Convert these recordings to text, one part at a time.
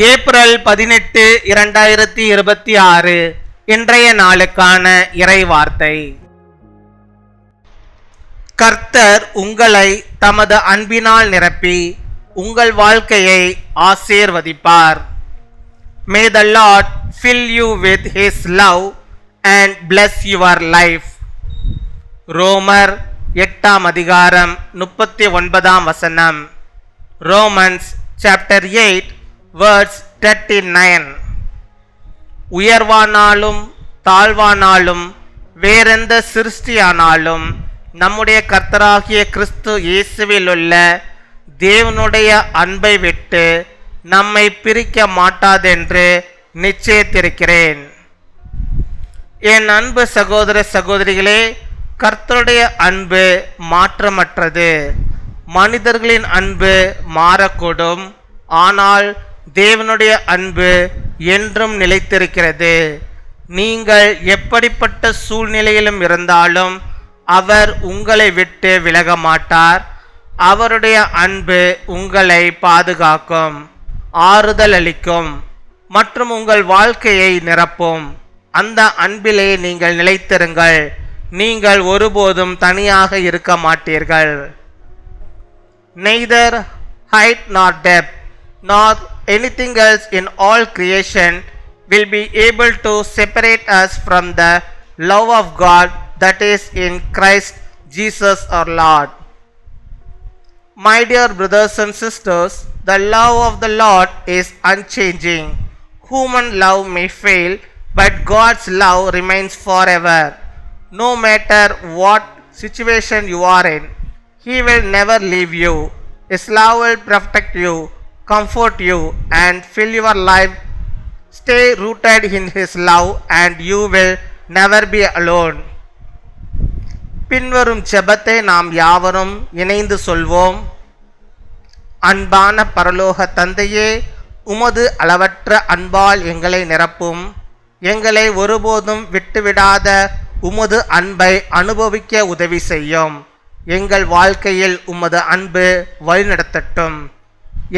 April 18, 2026 இன்றைய நாளுக்கான இறை வார்த்தை. கர்த்தர் உங்களை தமது அன்பினால் நிரப்பி உங்கள் வாழ்க்கையை ஆசீர்வதிப்பார். May the Lord fill you with His love and bless your life. ரோமர் 8 அதிகாரம் 39 வசனம். Romans chapter 8 verse 39. உயர்வானாலும் தாழ்வானாலும் வேறெந்த சிருஷ்டியானாலும் நம்முடைய கர்த்தராகிய கிறிஸ்து இயேசுவில் உள்ள தேவனுடைய அன்பை விட்டு நம்மை பிரிக்க மாட்டாதென்று நிச்சயித்திருக்கிறேன். என் அன்பு சகோதர சகோதரிகளே, கர்த்தருடைய அன்பு மாற்றமற்றது. மனிதர்களின் அன்பு மாறக்கூடும், ஆனால் தேவனுடைய அன்பு என்றும் நிலைத்திருக்கிறது. நீங்கள் எப்படிப்பட்ட சூழ்நிலையிலும் இருந்தாலும் அவர் உங்களை விட்டு விலக மாட்டார். அவருடைய அன்பு உங்களை பாதுகாக்கும், ஆறுதல் அளிக்கும் மற்றும் உங்கள் வாழ்க்கையை நிரப்பும். அந்த அன்பிலே நீங்கள் நிலைத்திருங்கள். நீங்கள் ஒருபோதும் தனியாக இருக்க மாட்டீர்கள். Neither height nor depth nor anything else in all creation will be able to separate us from the love of God that is in Christ Jesus our Lord. My dear brothers and sisters, the love of the Lord is unchanging. Human love may fail, but God's love remains forever. No matter what situation you are in, He will never leave you. His love will protect you, comfort you, and fill your life. Stay rooted in His love and you will never be alone. பின்வரும் ஜெபத்தை நாம் யாவரும் இணைந்து சொல்வோம். அன்பான பரலோக தந்தையே, உமது அளவற்ற அன்பால் எங்களை நிரப்பும். எங்களை ஒருபோதும் விட்டுவிடாத உமது அன்பை அனுபவிக்க உதவி செய்யும். எங்கள் வாழ்க்கையில் உமது அன்பு வழிநடத்தட்டும்.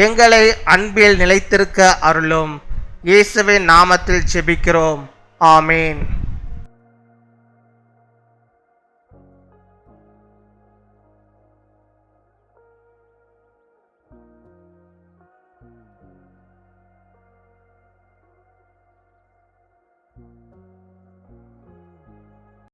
எங்களை அன்பில் நிலைத்திருக்க அருளும். இயேசுவின் நாமத்தில் ஜெபிக்கிறோம். ஆமீன்.